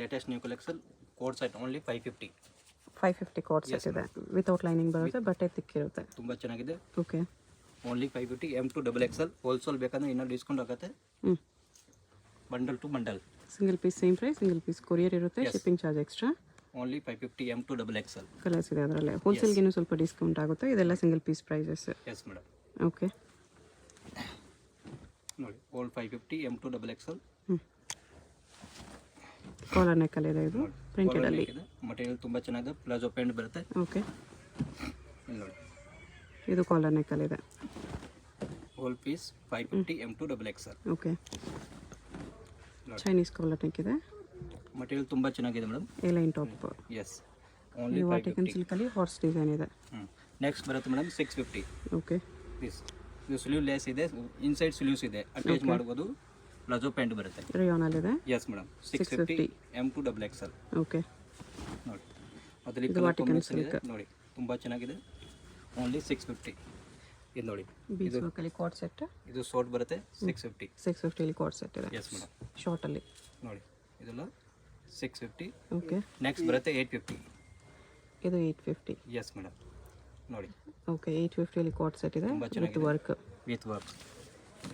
Latest new collection coat set only 550. 550 coat set ಇದೆ without lining ಬರುತ್ತೆ, ಬಟ್ಟೆ ತಿಕ್ಕಿರುತ್ತೆ. ತುಂಬ ಚೆನ್ನಾಗಿದೆ. Okay, only 550. M2XXL ಹೋಲ್ಸೇಲ್ ಬೇಕಂದ್ರೆ ಇನ್ನೂ ಡಿಸ್ಕೌಂಟ್ ಆಗುತ್ತೆ. Bundle to bundle single piece same price, single piece courier ಇರುತ್ತೆ, shipping charge extra. Only 550 M2XXL. Colours ಇದೆ ಅದರಲ್ಲೇ. ಹೋಲ್ಸೇಲ್ಗೆ ಸ್ವಲ್ಪ ಡಿಸ್ಕೌಂಟ್ ಆಗುತ್ತೆ. ಇದೆಲ್ಲ single piece prices. Yes madam. Okay ನೋಡಿ, ಓಲ್ 550 M2XXL. ಕಾಲರ್ ನೆಕ್ಕಲ್ಲಿ ಇದೆ, ಇದು ಪ್ರಿಂಟೆಡ್ ಅಲ್ಲಿ. ಮಟೀರಿಯಲ್ ತುಂಬ ಚೆನ್ನಾಗಿದೆ, ಪ್ಲಾಜೋ ಪ್ಯಾಂಟ್ ಬರುತ್ತೆ. ಓಕೆ, ನೋಡಿ ಇದು ಕಾಲರ್ ನೆಕ್ಕಲ್ಲಿ ಇದೆ. Whole piece 550 M2XXL. Okay, Chinese collar neck ಇದೆ. ಮಟೀರಿಯಲ್ ತುಂಬ ಚೆನ್ನಾಗಿದೆ madam. A line top. Yes, only Vatican ಸಿಲ್ಕಲ್ಲಿ ಹಾರ್ಸ್ ಡಿಸೈನ್ ಇದೆ. ನೆಕ್ಸ್ಟ್ ಬರುತ್ತೆ ಮೇಡಮ್ 650. ಓಕೆ, ಇದು ಸ್ಲೀವ್ ಲೇಸ್ ಇದೆ, ಇನ್ಸೈಡ್ ಸ್ಲೀವ್ಸ್ ಇದೆ, ಅಟ್ಯಾಚ್ ಮಾಡ್ಬೋದು. ಪ್ಲಾಜೋ ಪ್ಯಾಂಟ್ ಬರುತ್ತೆ. ರಿಯಾನ್ ಅಲ್ಲಿ ಇದೆ. Yes madam. 650 M2XXL. ಓಕೆ, ನೋಡಿ ಅದರಲ್ಲಿ ಕಲರ್ ಕಾಂಬಿನೇಷನ್ ಇದೆ ನೋಡಿ, ತುಂಬ ಚೆನ್ನಾಗಿದೆ. ಓನ್ಲಿ 650. ಇದು ನೋಡಿ, ಬೀಚ್ ವರ್ಕಲ್ಲಿ ಕೋಟ್ ಸೆಟ್. ಇದು ಶಾರ್ಟ್ ಬರುತ್ತೆ 650. 650 ಅಲ್ಲಿ ಕೋಟ್ ಸೆಟ್ ಇದೆ. Yes madam. ಶಾರ್ಟ್ ಅಲ್ಲಿ ನೋಡಿ, ಇದೆಲ್ಲ 650. ಓಕೆ, ನೆಕ್ಸ್ಟ್ ಬರುತ್ತೆ 850. ಇದು 850. S madam. ನೋಡಿ, ಓಕೆ, 850 ಅಲ್ಲಿ ಕೋಟ್ ಸೆಟ್ ಇದೆ ವಿತ್ ವರ್ಕ್. ವಿತ್ ವರ್ಕ್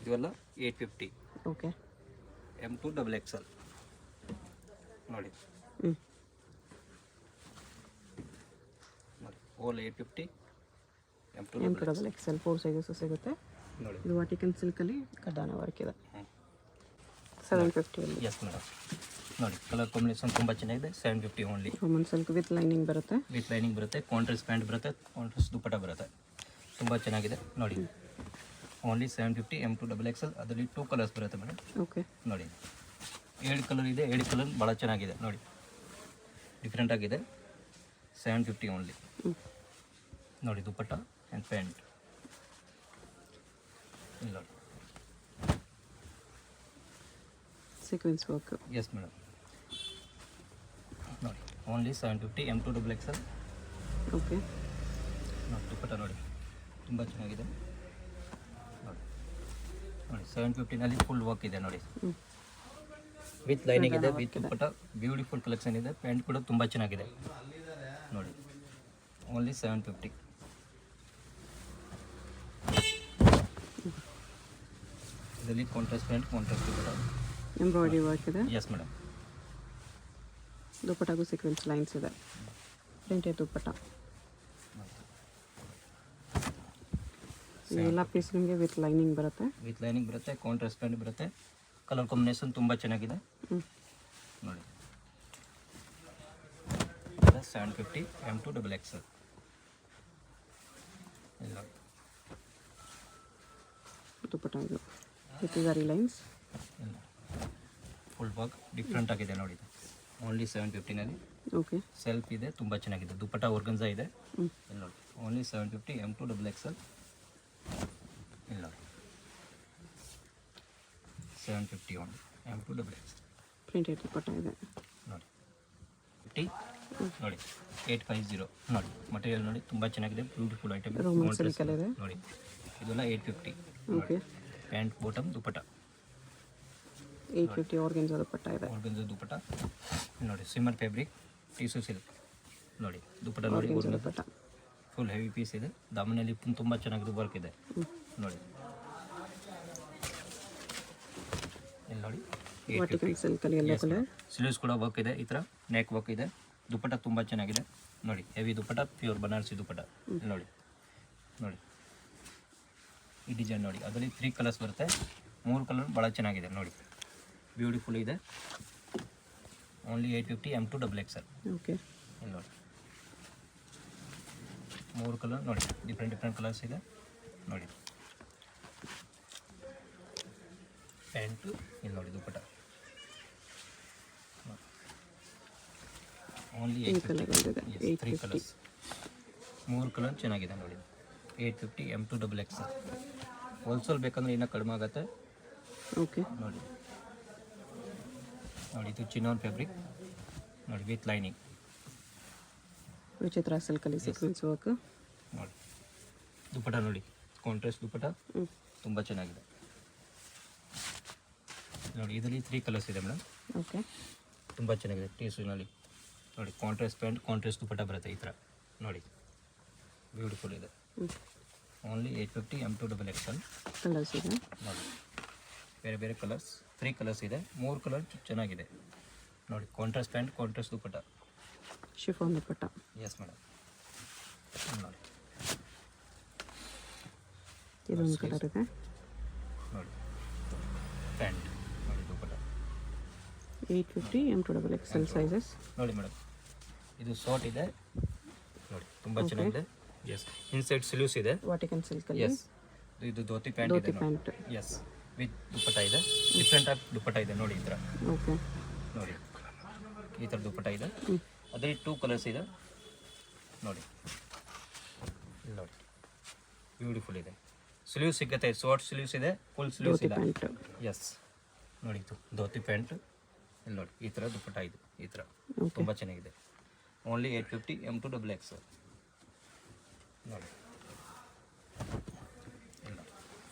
ಇದೆಲ್ಲ 850. Okay, M2XXL. ನೋಡಿ ನೋಡಿ, ಓಲ್ 850 M2XXL 4 ಸೈಜಸ್ ಸಿಗುತ್ತೆ. ನೋಡಿ, ಇದು ವಾಟಿಕನ್ ಸಿಲ್ಕಲ್ಲಿ ಕಡ್ಡಾನ ವರ್ಕ್ ಇದೆ. 750 ಅಲ್ಲಿ. S madam. ನೋಡಿ, ಕಲರ್ ಕಾಂಬಿನೇಷನ್ ತುಂಬ ಚೆನ್ನಾಗಿದೆ. 750 only. Roman silk with lining ಬರುತ್ತೆ. ವಿತ್ ಲೈನಿಂಗ್ ಬರುತ್ತೆ, ಕಾಂಟ್ರಾಸ್ಟ್ ಪ್ಯಾಂಟ್ ಬರುತ್ತೆ, ಕಾಂಟ್ರಾಸ್ಟ್ ದುಪ್ಪಟ್ಟ ಬರುತ್ತೆ. ತುಂಬ ಚೆನ್ನಾಗಿದೆ. ನೋಡಿ, ಓನ್ಲಿ 750 M2XXL. ಅದರಲ್ಲಿ 2 ಕಲರ್ಸ್ ಬರುತ್ತೆ ಮೇಡಮ್. ಓಕೆ, ನೋಡಿ 7 ಕಲರ್ ಇದೆ. 7 ಕಲರ್ ಭಾಳ ಚೆನ್ನಾಗಿದೆ. ನೋಡಿ, ಡಿಫ್ರೆಂಟ್ ಆಗಿದೆ. 750 ಓನ್ಲಿ. ನೋಡಿ, ದುಪ್ಪಟ್ಟ ಆ್ಯಂಡ್ ಪ್ಯಾಂಟ್. ಇಲ್ಲಿ ನೋಡಿ, ಸೀಕ್ವೆನ್ಸ್ ವರ್ಕ್. S madam. ನೋಡಿ, ಓನ್ಲಿ 750 M2XXL. ಓಕೆ, ನೋಡಿ ದುಪ್ಪಟ್ಟ ನೋಡಿ, ತುಂಬ ಚೆನ್ನಾಗಿದೆ. ನೋಡಿ ನೋಡಿ, 750ನಲ್ಲಿ ಫುಲ್ ವರ್ಕ್ ಇದೆ ನೋಡಿ, ವಿತ್ ಲೈನಿಂಗ್ ಇದೆ, ವಿತ್ ದುಪ್ಪಟ್ಟ. ಬ್ಯೂಟಿಫುಲ್ ಕಲೆಕ್ಷನ್ ಇದೆ. ಪ್ಯಾಂಟ್ ಕೂಡ ತುಂಬ ಚೆನ್ನಾಗಿದೆ. ನೋಡಿ, ಓನ್ಲಿ 750. ಇದರಲ್ಲಿ contrast pant, contrast dupatta, embroidery work ಇದೆ. Yes madam. ದುಪ್ಪಟ್ಟಾಗೂ ಸೀಕ್ವೆನ್ಸ್ ಲೈನ್ಸ್ ಇದೆ. ಪ್ರಿಂಟೆಡ್ ದುಪ್ಪಟ್ಟ. ಎಲ್ಲ ಪೀಸ್ ನಿಮಗೆ ವಿತ್ ಲೈನಿಂಗ್ ಬರುತ್ತೆ. ವಿತ್ ಲೈನಿಂಗ್ ಬರುತ್ತೆ, ಕಾಂಟ್ರಾಸ್ಟ್ ಪ್ಯಾಂಟ್ ಬರುತ್ತೆ. ಕಲರ್ ಕಾಂಬಿನೇಷನ್ ತುಂಬ ಚೆನ್ನಾಗಿದೆ. ನೋಡಿ, 750 M2XXL. ಇಲ್ಲ, ದುಪ್ಪಟ್ಟ ಇದು ವಿತ್ ಝರಿ ಲೈನ್ಸ್. ಇಲ್ಲ, ಫುಲ್ ವರ್ಕ್ ಡಿಫ್ರೆಂಟ್ ಆಗಿದೆ ನೋಡಿ. ಓನ್ಲಿ 750ನಲ್ಲಿ. ಓಕೆ, ಸೆಲ್ಫ್ ಇದೆ, ತುಂಬ ಚೆನ್ನಾಗಿದೆ. ದುಪ್ಪಟ್ಟ ವರ್ಗನ್ಸಾ ಇದೆ. ಇಲ್ಲಿ ನೋಡಿ, ಓನ್ಲಿ 750 M2XXL. ಇಲ್ಲ ನೋಡಿ, 750 ಓನ್ಲಿ M2XXL. ಪ್ರಿಂಟೆಡ್ ದುಪ್ಪಟ್ಟ ಇದೆ ನೋಡಿ. 50 ನೋಡಿ, 850. ನೋಡಿ, ಮಟೀರಿಯಲ್ ನೋಡಿ, ತುಂಬ ಚೆನ್ನಾಗಿದೆ. Beautiful item. ರೋಮನ್ ಸಿಲ್ಕಲ್ಲಿ ಇದೆ. ನೋಡಿ, ಇದೆಲ್ಲ 850. ಓಕೆ, ಪ್ಯಾಂಟ್, ಬಾಟಮ್, ದುಪ್ಪಟ್ಟ. 850 ಆರ್ಗೆನ್ಜಾ ದುಪ್ಪಟ್ಟ ಇದೆ. ಆರ್ಗನ್ಜಾ ದುಪ್ಪಟ್ಟ. ನೋಡಿ, ಸಿಮ್ಮರ್ ಫ್ಯಾಬ್ರಿಕ್, ಟಿಶ್ಯೂ ಸಿಲ್ಕ್. ನೋಡಿ, ದುಪ್ಪಟ್ಟ ನೋಡಿ, ಆರ್ಗೆನ್ಜಾ ದುಪ್ಪಟ್ಟ. ಫುಲ್ ಹೆವಿ ಪೀಸ್ ಇದೆ. ದಾಮನಲ್ಲಿ ತುಂಬ ಚೆನ್ನಾಗಿದೆ ವರ್ಕ್ ಇದೆ. ನೋಡಿ, ಇಲ್ಲಿ ನೋಡಿ, ವಾಟಿಕನ್ ಸಿಲ್ಕಲ್ಲಿ ಯೆಲ್ಲೋ ಕಲರ್. ಸ್ಲೀವ್ಸ್ ಕೂಡ ವರ್ಕ್ ಇದೆ. ಈ ಥರ ನೆಕ್ ವರ್ಕ್ ಇದೆ. ದುಪ್ಪಟ್ಟ ತುಂಬ ಚೆನ್ನಾಗಿದೆ. ನೋಡಿ, ಹೆವಿ ದುಪ್ಪಟ್ಟ, ಪ್ಯೂರ್ ಬನಾರಸಿ ದುಪ್ಪಟ್ಟ. ನೋಡಿ ನೋಡಿ, ಈ ಡಿಸೈನ್ ನೋಡಿ, ಅದರಲ್ಲಿ 3 ಕಲರ್ಸ್ ಬರುತ್ತೆ. 3 ಕಲರ್ ಭಾಳ ಚೆನ್ನಾಗಿದೆ. ನೋಡಿ, ಬ್ಯೂಟಿಫುಲ್ ಇದೆ. Only 850 M2XXL. ಓಕೆ, ಇಲ್ಲಿ ನೋಡಿ, 3 ಕಲರ್ ನೋಡಿ, ಡಿಫ್ರೆಂಟ್ ಕಲರ್ಸ್ ಇದೆ. ನೋಡಿ, ಪ್ಯಾಂಟು, ಇಲ್ಲಿ ನೋಡಿ ದುಪ್ಪಟ್ಟ. Only 3 colours. 3 ಕಲರ್ ಚೆನ್ನಾಗಿದೆ ನೋಡಿ. 850 M2XXL. ಹೋಲ್ಸೇಲ್ ಬೇಕಂದ್ರೆ ಇನ್ನೂ ಕಡಿಮೆ ಆಗುತ್ತೆ. ಓಕೆ, ನೋಡಿ ನೋಡಿ, ಇದು ಚಿನಾನ್ ಫ್ಯಾಬ್ರಿಕ್ ನೋಡಿ, ವಿತ್ ಲೈನಿಂಗ್. ವಿಚಿತ್ರ ಸಿಲ್ಕಲ್ಲಿ ಸೀಕ್ವೆನ್ಸ್ ವರ್ಕ್. ನೋಡಿ, ದುಪ್ಪಟ್ಟ ನೋಡಿ, ಕಾಂಟ್ರಾಸ್ಟ್ ದುಪ್ಪಟ್ಟ ತುಂಬ ಚೆನ್ನಾಗಿದೆ. ನೋಡಿ, ಇದರಲ್ಲಿ 3 ಕಲರ್ಸ್ ಇದೆ ಮೇಡಮ್. ಓಕೆ, ತುಂಬ ಚೆನ್ನಾಗಿದೆ ಟೀಸೂನಲ್ಲಿ ನೋಡಿ. ಕಾಂಟ್ರಾಸ್ಟ್ ಪ್ಯಾಂಟ್ ಕಾಂಟ್ರಾಸ್ಟ್ ದುಪ್ಪಟ್ಟ ಬರುತ್ತೆ ಈ ಥರ ನೋಡಿ, ಬ್ಯೂಟಿಫುಲ್ ಇದೆ. Only 850 M2XL. ಕಲರ್ಸ್ ಇದೆ ನೋಡಿ, ಬೇರೆ ಬೇರೆ ಕಲರ್ಸ್, 3 ಕಲರ್ಸ್ ಇದೆ, 3 ಕಲರ್ ಚೆನ್ನಾಗಿದೆ ನೋಡಿ. Contrast pant contrast dupatta, chiffon dupatta. Yes madam. ನೋಡಿ ಇದೊಂದು ಕಲರ್ ಇದೆ ನೋಡಿ, ಪ್ಯಾಂಟ್ ನೋಡಿ, ದುಪ್ಪಟ್ಟ 850 M2XL ಸೈಜಸ್. ನೋಡಿ ಮೇಡಮ್, ಇದು ಶಾರ್ಟ್ ಇದೆ ನೋಡಿ, ತುಂಬ ಚೆನ್ನಾಗಿದೆ. ಎಸ್, ಇನ್ಸೈಡ್ ಸ್ಲೀವ್ಸ್ ಇದೆ. ವಾಟಿಕನ್ ಸಿಲ್ಕಲ್ಲಿ. ಎಸ್, ಇದು ಧೋತಿ ಪ್ಯಾಂಟ್ ಇದೆ ಪ್ಯಾಂಟ್. ಎಸ್, ವಿತ್ ದುಪ್ಪಟ್ಟ ಇದೆ. ಡಿಫ್ರೆಂಟ್ ಟೈಪ್ ದುಪ್ಪಟ್ಟ ಇದೆ ನೋಡಿ ಈ ಥರ. ಓಕೆ, ನೋಡಿ ಈ ಥರ ದುಪ್ಪಟ್ಟ ಇದೆ. ಅದೇ 2 ಕಲರ್ಸ್ ಇದೆ ನೋಡಿ. ಇಲ್ಲಿ ನೋಡಿ, ಬ್ಯೂಟಿಫುಲ್ ಇದೆ. ಸ್ಲೀವ್ ಸಿಗುತ್ತೆ, ಶಾರ್ಟ್ ಸ್ಲೀವ್ಸ್ ಇದೆ, ಫುಲ್ ಸ್ಲೀವ್ಸ್ ಧೋತಿ ಇದೆ. ಪ್ಯಾಂಟ್. ಎಸ್ ನೋಡಿ, ಇದು ಧೋತಿ ಪ್ಯಾಂಟ್. ಇಲ್ಲಿ ನೋಡಿ ಈ ಥರ ದುಪ್ಪಟ್ಟ ಇದು ಈ ಥರ ಓಕೆ, ತುಂಬ ಚೆನ್ನಾಗಿದೆ. Only 850 M2XL. ನೋಡಿ ಇಲ್ಲ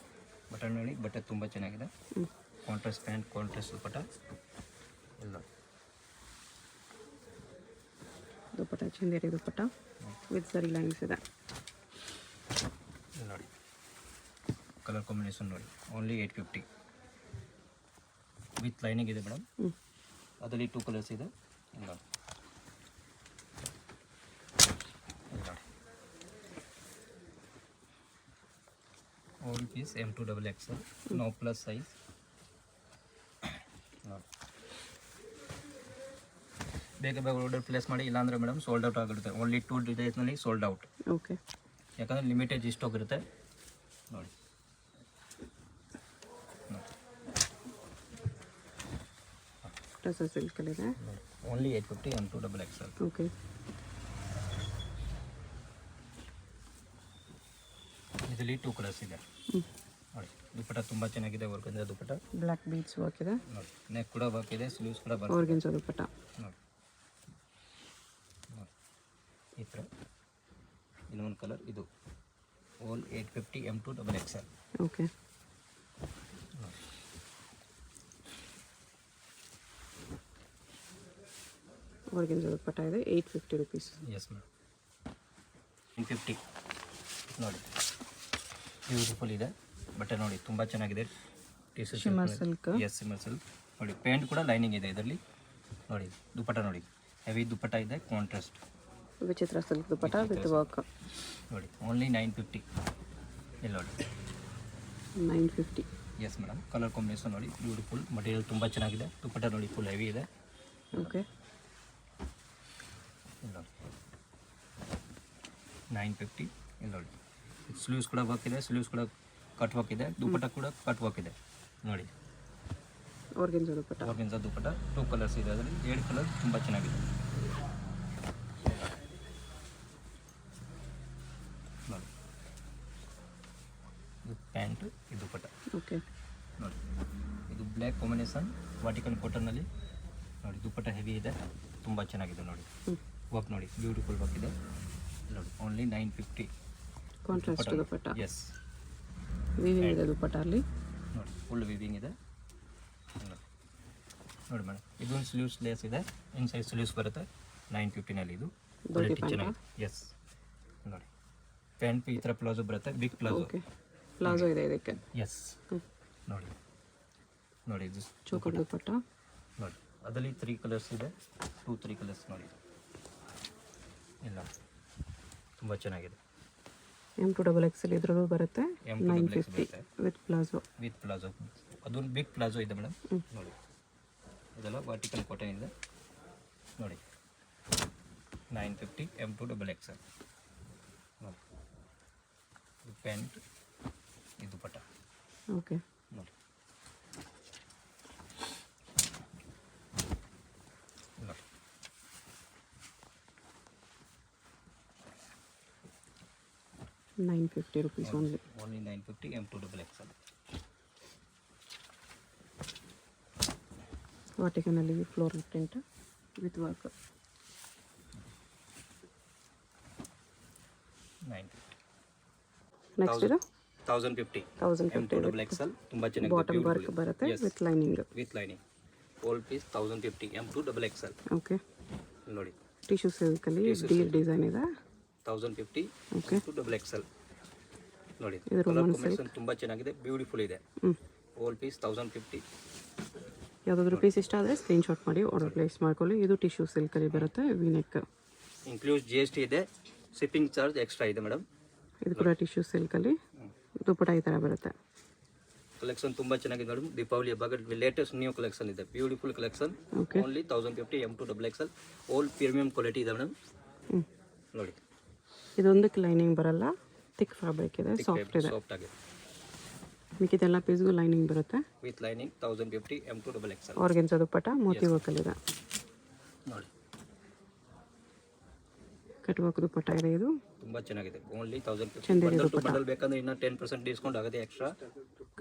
ಬಟನ್ ನೋಡಿ, ಬಟ್ಟೆ ತುಂಬ ಚೆನ್ನಾಗಿದೆ. Contrast pant contrast dupatta. ಇಲ್ಲ ದುಪ್ಪಟ್ಟ ಚಂದೇರಿ ದುಪ್ಪಟ್ಟ ವಿತ್ ಸರಿ ಲೈನ್ಸ್ ಇದೆ. ಇಲ್ಲಿ ನೋಡಿ, ಕಲರ್ ಕಾಂಬಿನೇಷನ್ ನೋಡಿ. ಓನ್ಲಿ 850 ವಿತ್ ಲೈನಿಂಗ್ ಇದೆ ಮೇಡಮ್. ಅದರಲ್ಲಿ 2 ಕಲರ್ಸ್ ಇದೆ. ಇಲ್ಲಿ ನೋಡಿ, ಇಲ್ಲಿ ನೋಡಿ, all piece M2XL, no plus size ನೋಡಿ. ಬೇಗ ಬೇಗ ಆರ್ಡರ್ ಪ್ಲೇಸ್ ಮಾಡಿ, ಇಲ್ಲಾಂದರೆ ಮೇಡಮ್ ಸೋಲ್ಡ್ ಔಟ್ ಆಗಿರುತ್ತೆ. ಓನ್ಲಿ 2 ಡೇಸ್ನಲ್ಲಿ ಸೋಲ್ಡ್ ಔಟ್. ಓಕೆ, ಯಾಕಂದರೆ ಲಿಮಿಟೆಡ್ ಸ್ಟಾಕ್ ಇರುತ್ತೆ ನೋಡಿ. ಟಸರ್ ಸಿಲ್ಕಲ್ಲಿದೆ. Only 850 M2XL. ಓಕೆ, ಇದರಲ್ಲಿ 2 ಕಲರ್ಸ್ ಇದೆ ನೋಡಿ. ದುಪ್ಪಟ್ಟ ತುಂಬ ಚೆನ್ನಾಗಿದೆ, ವರ್ಕಿಂದ ದುಪ್ಪಟ್ಟ. ಬ್ಲ್ಯಾಕ್ ಬೀಡ್ಸ್ ವರ್ಕ್ ಇದೆ ನೋಡಿ, ನೆಕ್ ಕೂಡ ವರ್ಕ್ ಇದೆ, ಸ್ಲೀವ್ಸ್ ಕೂಡ ಬರುತ್ತೆ ಆರ್ಗೆನ್ಸಾ ದುಪ್ಪಟ್ಟ. ನೋಡಿ ನೋಡಿ ಈ ಥರ. ಇನ್ನೊಂದು ಕಲರ್ ಇದು ಓಲ್ 850 M2XL. ಓಕೆ, ಆರ್ಗೆನ್ಸಾ ದುಪ್ಪಟ್ಟ ಇದೆ 850 ರುಪೀಸ್. ಎಸ್ ಮೇಡಮ್, 950 ನೋಡಿ. ಬ್ಯೂಟಿಫುಲ್ ಇದೆ ಬಟ್ಟೆ ನೋಡಿ, ತುಂಬ ಚೆನ್ನಾಗಿದೆ. Shimmer silk. Yes, shimmer silk ನೋಡಿ. ಪ್ಯಾಂಟ್ ಕೂಡ ಲೈನಿಂಗ್ ಇದೆ ಇದರಲ್ಲಿ ನೋಡಿ. ದುಪ್ಪಟ್ಟ ನೋಡಿ, ಹೆವಿ ದುಪ್ಪಟ್ಟ ಇದೆ, ಕಾಂಟ್ರಾಸ್ಟ್ ವಿಚಿತ್ರ ಸಿಲ್ಕ್ ದುಪ್ಪಟ್ಟ ವಿತ್ ವರ್ಕ್ ನೋಡಿ. ಓನ್ಲಿ 950. ಇಲ್ಲಿ ನೋಡಿ 950. ಎಸ್ ಮೇಡಮ್, ಕಲರ್ ಕಾಂಬಿನೇಷನ್ ನೋಡಿ, ಬ್ಯೂಟಿಫುಲ್. ಮಟೀರಿಯಲ್ ತುಂಬ ಚೆನ್ನಾಗಿದೆ. ದುಪ್ಪಟ್ಟ ನೋಡಿ, ಫುಲ್ ಹೆವಿ ಇದೆ. ಓಕೆ, ಇಲ್ಲಿ ನೋಡಿ 950. ಇಲ್ಲಿ ನೋಡಿ, ಸ್ಲೀವ್ಸ್ ಕೂಡ ವರ್ಕ್ ಇದೆ, ಸ್ಲೀವ್ಸ್ ಕೂಡ ಕಟ್ ವರ್ಕ್ ಇದೆ, ದುಪ್ಪಟ್ಟ ಕೂಡ ಕಟ್ ವರ್ಕ್ ಇದೆ ನೋಡಿ. ಆರ್ಗೆನ್ಸಾ ದುಪ್ಪಟ್ಟ. ಆರ್ಗೆನ್ಸಾ ದುಪ್ಪಟ್ಟ 2 ಕಲರ್ಸ್ ಇದೆ, ಅದರಲ್ಲಿ 7 ಕಲರ್ ತುಂಬ ಚೆನ್ನಾಗಿದೆ ನೋಡಿ. ಇದು ಪ್ಯಾಂಟ್, ಇದು ದುಪ್ಪಟ್ಟ ಓಕೆ, ನೋಡಿ. ಇದು ಬ್ಲ್ಯಾಕ್ ಕಾಂಬಿನೇಷನ್ ವಾಟಿಕನ್ ಕಾಟನ್ನಲ್ಲಿ ನೋಡಿ. ದುಪ್ಪಟ್ಟ ಹೆವಿ ಇದೆ, ತುಂಬ ಚೆನ್ನಾಗಿದೆ ನೋಡಿ. ವರ್ಕ್ ನೋಡಿ, ಬ್ಯೂಟಿಫುಲ್ ವರ್ಕ್ ಇದೆ ನೋಡಿ. ಓನ್ಲಿ 950. ಕಾಂಟ್ರಾಸ್ಟ್ ದುಪ್ಪಟ್ಟ. ಎಸ್, ವೀವಿಂಗ್ ಇದೆ ದುಪ್ಪಟ್ಟ ಅಲ್ಲಿ ನೋಡಿ, ಫುಲ್ ವೀವಿಂಗ್ ಇದೆ ನೋಡಿ ಮೇಡಮ್. ಇದೊಂದು ಸ್ಲೀವ್ಸ್ ಲೇಸ್ ಇದೆ, ಇನ್ಸೈಡ್ ಸ್ಲೀವ್ಸ್ ಬರುತ್ತೆ. 950ನಲ್ಲಿ ಇದು ಧೋತಿ ಚೆನ್ನಾಗಿದೆ. ಎಸ್ ನೋಡಿ, ಪ್ಯಾಂಟ್ ಈ ಥರ ಪ್ಲಾಜೋ ಬರುತ್ತೆ, ಬಿಗ್ ಪ್ಲಾಜೋ. ಓಕೆ, ಪ್ಲಾಜೋ ಇದೆ ಇದಕ್ಕೆ. ಎಸ್ ನೋಡಿ ನೋಡಿ, ಇದು ಚೋಕರ್ ದುಪ್ಪಟ್ಟ ನೋಡಿ. ಅದರಲ್ಲಿ 3 ಕಲರ್ಸ್ ಇದೆ, 3 ಕಲರ್ಸ್ ನೋಡಿ. ಇಲ್ಲ ತುಂಬ ಚೆನ್ನಾಗಿದೆ. M2XL ಇದರಲ್ಲೂ ಬರುತ್ತೆ. M2XL 950 ಬರುತ್ತೆ. With palazzo. ವಿತ್ ಪ್ಲಾಜೋ, ಅದೊಂದು ಬಿಗ್ ಪ್ಲಾಜೋ ಇದೆ ಮೇಡಮ್ ನೋಡಿ. ಇದೆಲ್ಲ ವರ್ಟಿಕಲ್ ಕಾಟನ್ ಇದೆ ನೋಡಿ. 950 M2XL ನೋಡಿ. ಇದು ಪ್ಯಾಂಟ್, ಇದು ದುಪ್ಪಟ್ಟ ಓಕೆ, ನೋಡಿ. ನೋಡಿ 950 rupees only. Only 950 M2XL. Vaticanally floral print with work. 950. Next is 1050. 1050 M2XL ತುಂಬಾ ಚೆನ್ನಾಗಿದೆ. bottom work ಬರುತ್ತೆ with lining. With lining. All piece 1050 M2 XXL okay. ನೋಡಿ ಟಿಶ್ಯೂ ಸಿಲ್ಕಲ್ಲಿ ಡೀರ್ ಡಿಸೈನ್ ಇದೆ. 1050 ಓಕೆ. M2 XXL ನೋಡಿ ಇದು ಕಲರ್ ರೋಮನ್ ಕಾಂಬಿನೇಷನ್ ತುಂಬ ಚೆನ್ನಾಗಿದೆ, ಬ್ಯೂಟಿಫುಲ್ ಇದೆ. ಹ್ಞೂ. ಓಲ್ ಪೀಸ್ 1050. ಯಾವುದಾದ್ರೂ ಪೀಸ್ ಇಷ್ಟ ಆದರೆ ಸ್ಕ್ರೀನ್ಶಾಟ್ ಮಾಡಿ ಆರ್ಡರ್ ಪ್ಲೇಸ್ ಮಾಡ್ಕೊಳ್ಳಿ. ಇದು ಟಿಶ್ಯೂ ಸಿಲ್ಕಲ್ಲಿ ಬರುತ್ತೆ, ವಿನೆಕ್. ಇನ್ಕ್ಲೂಸ್ GST ಇದೆ, ಶಿಪ್ಪಿಂಗ್ ಚಾರ್ಜ್ ಎಕ್ಸ್ಟ್ರಾ ಇದೆ ಮೇಡಮ್. ಇದು ಕೂಡ ಟಿಶ್ಯೂ ಸಿಲ್ಕಲ್ಲಿ ದುಪ್ಪಟ ಈ ಥರ ಬರುತ್ತೆ. ಕಲೆಕ್ಷನ್ ತುಂಬ ಚೆನ್ನಾಗಿದೆ ಮೇಡಮ್. ದೀಪಾವಳಿ ಹಬ್ಬ ಲೇಟೆಸ್ಟ್ ನ್ಯೂ ಕಲೆಕ್ಷನ್ ಇದೆ, beautiful collection. Okay. Only 1050 M2 XXL. All premium quality ಇದೆ ಮೇಡಮ್. ಹ್ಞೂ. ನೋಡಿ ಇದೊಂದಕ್ಕೆ ಲೈನಿಂಗ್ ಬರಲ್ಲ, ಥಿಕ್ ಫ್ಯಾಬ್ರಿಕ್ ಇದೆ, ಸಾಫ್ಟ್ ಇದೆ. ಸಾಫ್ಟ್ ಆಗಿದೆ. ಮಿಕ್ಕಿದೆಲ್ಲ ಪೀಸ್ಗೂ ಲೈನಿಂಗ್ ಬರುತ್ತೆ. With lining 1050 M2 XXL. Organza dupatta ಮೋತಿ ವರ್ಕಲ್ಲಿದೆ. ನೋಡಿ ಕಟ್ ವರ್ಕ್ ದುಪ್ಪಟ ಇದೆ. ಇದು ತುಂಬ ಚೆನ್ನಾಗಿದೆ, only 1050. Chanderi bundle two dupatta. Bundle ಬೇಕಂದ್ರೆ ಇನ್ನೂ 10% ಡಿಸ್ಕೌಂಟ್ ಆಗುತ್ತೆ ಎಕ್ಸ್ಟ್ರಾ.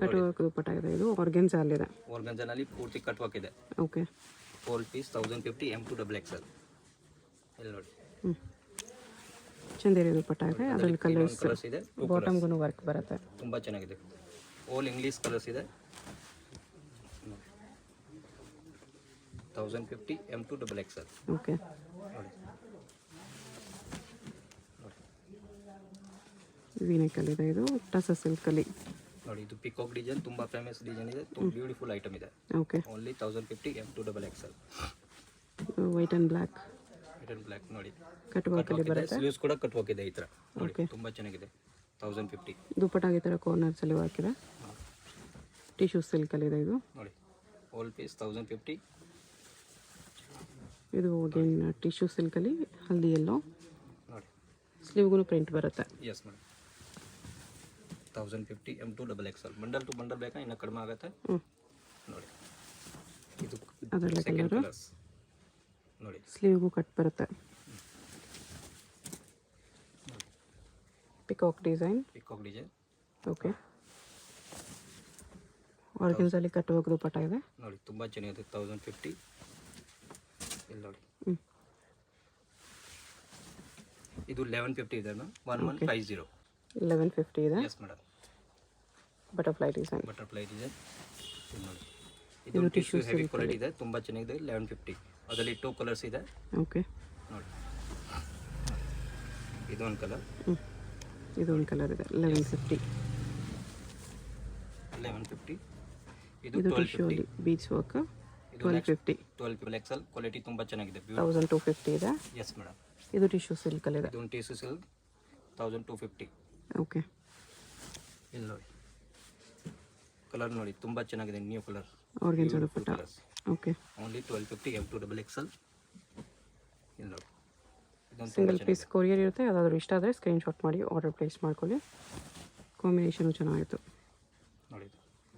ಕಟ್ ವರ್ಕ್ ದುಪ್ಪಟ ಇದೆ. ಇದು ಆರ್ಗೆನ್ಸಾ ಅಲ್ಲಿದೆ. ಆರ್ಗನ್ಜಾನಲ್ಲಿ ಪೂರ್ತಿ ಕಟ್ ವರ್ಕ್ ಇದೆ. ಓಕೆ. ಓಲ್ ಪೀಸ್ 1050 M2 XXL. ಇಲ್ಲಿ ನೋಡಿ ಹ್ಞೂ. ಚಂದೇರಿ ದುಪ್ಪಟ ಇದೆ, ಅದರಲ್ಲಿ ಕಲರ್ಸ್. ಕಲರ್ಸ್ ಇದೆ, ಬಾಟಮ್ಗೂ ವರ್ಕ್ ಬರುತ್ತೆ. ತುಂಬ ಚೆನ್ನಾಗಿದೆ. ಓಲ್ ಇಂಗ್ಲೀಷ್ ಕಲರ್ಸ್ ಇದೆ. 1050 M2 XXL. ಓಕೆ. ನೋಡಿ ವಿನೆಕಲ್ಲಿದೆ. ಇದು ಟಸ ಸಿಲ್ಕಲ್ಲಿ. ನೋಡಿ ಇದು ಪಿಕಾಕ್ ಡಿಸೈನ್, ತುಂಬ ಫೇಮಸ್ ಡಿಸೈನ್ ಇದೆ, ಬ್ಯೂಟಿಫುಲ್ ಐಟಮ್ ಇದೆ. Okay. Only 1050 M2 XXL. White and black black ನೋಡಿ ಕಟ್ ವರ್ಕಲ್ಲಿ ಬರುತ್ತೆ. ಸ್ಲೀವ್ಸ್ ಕೂಡ ಕಟ್ ವರ್ಕ್ ಇದೆ ಈ ಥರ. ನೋಡಿ Okay. ತುಂಬ ಚೆನ್ನಾಗಿದೆ. 1050. ದುಪ್ಪಟ್ಟಾಗಿ ಈ ಥರ ಕಾರ್ನರ್ಸಲ್ಲಿ ಹಾಕಿದೆ. ಟಿಶ್ಯೂ ಸಿಲ್ಕಲ್ಲಿದೆ. ಇದು ನೋಡಿ ಓಲ್ ಪೀಸ್ 1050. ಇದು ಅಗೇನ್ ಟಿಶ್ಯೂ ಸಿಲ್ಕಲ್ಲಿ ಹಲ್ದಿ ಎಲ್ಲೋ. ನೋಡಿ ಸ್ಲೀವ್ಗೂ ಪ್ರಿಂಟ್ ಬರುತ್ತೆ. Yes madam. 1050 M2 XXL. Bundle to bundle ಬೇಕಾ ಇನ್ನೂ ಕಡಿಮೆ ಆಗುತ್ತೆ. ಹ್ಞೂ. ನೋಡಿ ಇದು ಅದರಲ್ಲೇ ಸೆಕೆಂಡ್ ಕಲರು. ಕಲರ್ಸ್ ನೋಡಿ. ಸ್ಲೀವ್ಗೂ ಕಟ್ ಬರುತ್ತೆ. Peacock design. Peacock design. Okay. ಆರ್ಗೆನ್ಸಲ್ಲಿ ಕಟ್ ವರ್ಕ್ ದುಪ್ಪಟ ಇದೆ. ನೋಡಿ ತುಂಬ ಚೆನ್ನಾಗಿದೆ. 1050. ಇಲ್ಲಿ ನೋಡಿ ಹ್ಞೂ. ಇದು 1150 ಇದೆ ಮ್ಯಾಮ್. 1150. 1150 ಇದೆ. Yes madam. Butterfly design. Butterfly design. ಇಲ್ಲಿ ನೋಡಿ ಇದು ಟಿಶ್ಯೂ ಹೆವಿ ಕ್ವಾಲಿಟಿ ಇದೆ, ತುಂಬ ಚೆನ್ನಾಗಿದೆ. 1150. ಅದರಲ್ಲಿ 2 ಕಲರ್ಸ್ ಇದೆ. ಓಕೆ. ನೋಡಿ ಇದೊಂದು ಕಲರ್. ಹ್ಞೂ. ಇದೊಂದು ಕಲರ್ ಇದೆ. 1150. 1150. ಇದು ಇದು 1250. ಟಿಶ್ಯೂ ಅಲ್ಲಿ ಬೀಚ್ ವರ್ಕ್. ಇದು 1250. 12 XL. ಕ್ವಾಲಿಟಿ ತುಂಬ ಚೆನ್ನಾಗಿದೆ. 1250 ಇದೆ. Yes madam. ಇದು ಟಿಶ್ಯೂ ಸಿಲ್ಕಲ್ಲಿದೆ. ಇದೊಂದು ಟಿಶ್ಯೂ ಸಿಲ್ಕ್ 1250. ಓಕೆ. ಇಲ್ಲಿ ನೋಡಿ ಕಲರ್ ನೋಡಿ ತುಂಬ ಚೆನ್ನಾಗಿದೆ, new colour. Organza dupatta. Okay. Only 1250 M2 XXL. ಇಲ್ಲಿ ನೋಡಿ ಇದೊಂದು ಸಿಂಗಲ್ ಪೀಸ್ ಕೊರಿಯರ್ ಇರುತ್ತೆ. ಯಾವುದಾದ್ರೂ ಇಷ್ಟ ಆದರೆ ಸ್ಕ್ರೀನ್ಶಾಟ್ ಮಾಡಿ ಆರ್ಡರ್ ಪ್ಲೇಸ್ ಮಾಡ್ಕೊಳ್ಳಿ. ಕಾಂಬಿನೇಷನು ಚೆನ್ನಾಗಿತ್ತು. ನೋಡಿ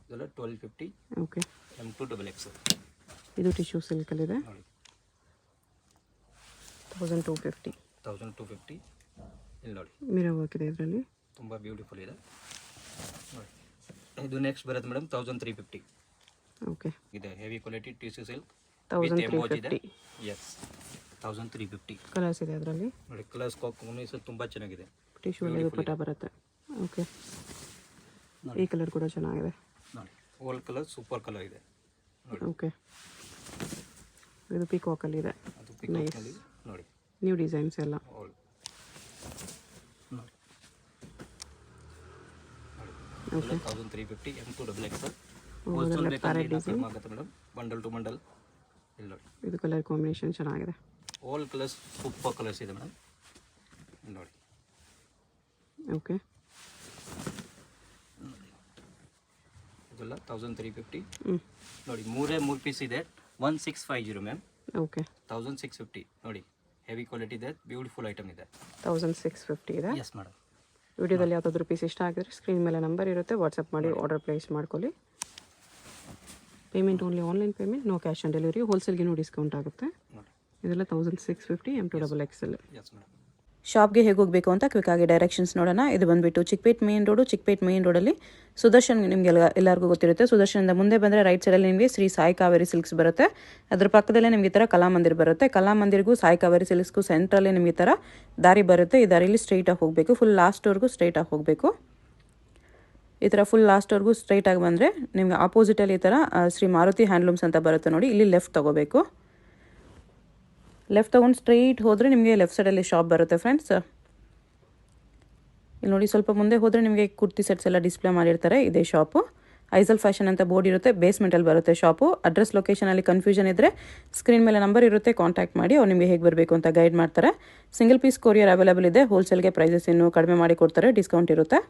ಇದೆಲ್ಲ 1250 ಓಕೆ. M2 XXL. ಇದು ಟಿಶ್ಯೂ ಸಿಲ್ಕಲ್ಲಿದೆ. ನೋಡಿ 1250. 1250. ಇಲ್ಲಿ ನೋಡಿ ಮಿರರ್ ವರ್ಕ್ ಇದೆ ಇದರಲ್ಲಿ. ತುಂಬ ಬ್ಯೂಟಿಫುಲ್ ಇದೆ. ನೋಡಿ ಇದು ನೆಕ್ಸ್ಟ್ ಬರುತ್ತೆ ಮೇಡಮ್ 1350. ಓಕೆ. ಇದೆ heavy quality tissue silk. 1350. Yes 1350. Colours ಇದೆ ಅದರಲ್ಲಿ. ನೋಡಿ ಕಲರ್ಸ್ ಕಾಂಬಿನೇಷನ್ ತುಂಬ ಚೆನ್ನಾಗಿದೆ. ಟಿಶ್ಯೂ ಅಲ್ಲಿ ದುಪ್ಪಟ ಬರುತ್ತೆ. ಓಕೆ. ಈ ಕಲರ್ ಕೂಡ ಚೆನ್ನಾಗಿದೆ. ನೋಡಿ ಓಲ್ ಕಲರ್ ಸೂಪರ್ ಕಲರ್ ಇದೆ. ನೋಡಿ ಓಕೆ. ಇದು ಪಿಕಾಕಲ್ಲಿ ಇದೆ. ಅದು ಪಿಕಾಕ್ನಲ್ಲಿ ನೋಡಿ ನ್ಯೂ ಡಿಸೈನ್ಸ್ ಎಲ್ಲ. ಓಲ್ ನೋಡಿ ಓಕೆ. 1350 M2 XXL. ಅದೆಲ್ಲ ಹೋಲ್ಸೇಲ್ ಪ್ಯಾರೆಟ್ ಬೇಕಾದ್ರೆ ಡಿಸೈನ್. ಆಗುತ್ತೆ ಮೇಡಮ್. Bundle to bundle. ಇಲ್ಲಿ ನೋಡಿ ಇದು ಕಲರ್ ಕಾಂಬಿನೇಷನ್ ಚೆನ್ನಾಗಿದೆ. ಆಲ್ ಕಲರ್ಸ್ ಸೂಪರ್ ಕಲರ್ಸ್ ಇದೆ ಮೇಡಮ್. ಇಲ್ಲಿ ನೋಡಿ ಓಕೆ. ಇದೆಲ್ಲ 1350. ಹ್ಞೂ. ನೋಡಿ ಮೂರು ಪೀಸ್ ಇದೆ. 1650 ಮ್ಯಾಮ್. ಓಕೆ. 1650. ನೋಡಿ ಹೆವಿ ಕ್ವಾಲಿಟಿ ಇದೆ, ಬ್ಯೂಟಿಫುಲ್ ಐಟಮ್ ಇದೆ. 1650 ಇದೆ. Yes madam. ವಿಡಿಯೋದಲ್ಲಿ ಯಾವುದಾದ್ರೂ ಪೀಸ್ ಇಷ್ಟ ಆಗಿದ್ರೆ ಸ್ಕ್ರೀನ್ ಮೇಲೆ ನಂಬರ್ ಇರುತ್ತೆ, ವಾಟ್ಸಪ್ ಮಾಡಿ ಆರ್ಡರ್ ಪ್ಲೇಸ್ ಮಾಡ್ಕೊಳ್ಳಿ. Payment only online payment, no cash on delivery. ಹೋಲ್ಸೇಲ್ಗೆ ಡಿಸ್ಕೌಂಟ್ ಆಗುತ್ತೆ. ನೋಡಿ ಇದೆಲ್ಲ 1650 M2 XXL. Yes madam. ಶಾಪ್ಗೆ ಹೇಗೆ ಹೋಗಬೇಕು ಅಂತ ಕ್ವಿಕ್ಕಾಗಿ ಡೈರೆಕ್ಷನ್ಸ್ ನೋಡೋಣ. ಇದು ಬಂದುಬಿಟ್ಟು Chickpet main road. Chickpet main ರೋಡಲ್ಲಿ ಸುದರ್ಶನ್ ನಿಮಗೆ ಎಲ್ಲರಿಗೂ ಗೊತ್ತಿರುತ್ತೆ. ಸುದರ್ಶನದ ಮುಂದೆ ಬಂದರೆ ರೈಟ್ ಸೈಡಲ್ಲಿ ನಿಮಗೆ ಶ್ರೀ ಸಾಯಿ ಕಾವೇರಿ ಸಿಲ್ಕ್ಸ್ ಬರುತ್ತೆ. ಅದ್ರ ಪಕ್ಕದಲ್ಲೇ ನಿಮಗೆ ಈ ಥರ ಕಲಾಮಂದಿರ್ ಬರುತ್ತೆ. ಕಲಾಮಂದಿರ್ಗೂ ಸಾಯಿ ಕಾವೇರಿ ಸಿಲ್ಕ್ಸ್ಗೂ ಸೆಂಟ್ರಲ್ಲಿ ನಿಮಗೆ ಈ ಥರ ದಾರಿ ಬರುತ್ತೆ. ಈ ದಾರಿಯಲ್ಲಿ ಸ್ಟ್ರೈಟಾಗಿ ಹೋಗಬೇಕು. ಫುಲ್ ಲಾಸ್ಟ್ವರೆಗೂ ಸ್ಟ್ರೈಟಾಗಿ ಹೋಗಬೇಕು. ಈ ಥರ ಫುಲ್ ಲಾಸ್ಟ್ವರೆಗೂ ಸ್ಟ್ರೈಟಾಗಿ ಬಂದರೆ ನಿಮಗೆ ಆಪೋಸಿಟಲ್ಲಿ ಈ ಥರ ಶ್ರೀ ಮಾರುತಿ ಹ್ಯಾಂಡ್ಲೂಮ್ಸ್ ಅಂತ ಬರುತ್ತೆ ನೋಡಿ, ಇಲ್ಲಿ ಲೆಫ್ಟ್ ತೊಗೋಬೇಕು. ಲೆಫ್ಟ್ ತೊಗೊಂಡು ಸ್ಟ್ರೈಟ್ ಹೋದರೆ ನಿಮಗೆ ಲೆಫ್ಟ್ ಸೈಡಲ್ಲಿ ಶಾಪ್ ಬರುತ್ತೆ ಫ್ರೆಂಡ್ಸ್. ಇಲ್ಲಿ ನೋಡಿ, ಸ್ವಲ್ಪ ಮುಂದೆ ಹೋದರೆ ನಿಮಗೆ ಕುರ್ತಿ ಸೆಟ್ಸ್ ಎಲ್ಲ ಡಿಸ್ಪ್ಲೇ ಮಾಡಿರ್ತಾರೆ. ಇದೇ ಶಾಪು. ಐಸಲ್ ಫ್ಯಾಷನ್ ಅಂತ ಬೋರ್ಡ್ ಇರುತ್ತೆ, ಬೇಸ್ಮೆಂಟಲ್ಲಿ ಬರುತ್ತೆ ಶಾಪು. ಅಡ್ರೆಸ್ ಲೊಕೇಶನಲ್ಲಿ ಕನ್ಫ್ಯೂಷನ್ ಇದ್ದರೆ ಸ್ಕ್ರೀನ್ ಮೇಲೆ ನಂಬರ್ ಇರುತ್ತೆ, ಕಾಂಟ್ಯಾಕ್ಟ್ ಮಾಡಿ. ಅವ್ರು ನಿಮಗೆ ಹೇಗೆ ಬರಬೇಕು ಅಂತ ಗೈಡ್ ಮಾಡ್ತಾರೆ. ಸಿಂಗಲ್ ಪೀಸ್ ಕೊರಿಯರ್ ಅವೈಲೇಬಲ್ ಇದೆ. ಹೋಲ್ಸೇಲ್ಗೆ ಪ್ರೈಸಸ್ ಇನ್ನೂ ಕಡಿಮೆ ಮಾಡಿ ಕೊಡ್ತಾರೆ, ಡಿಸ್ಕೌಂಟ್ ಇರುತ್ತೆ.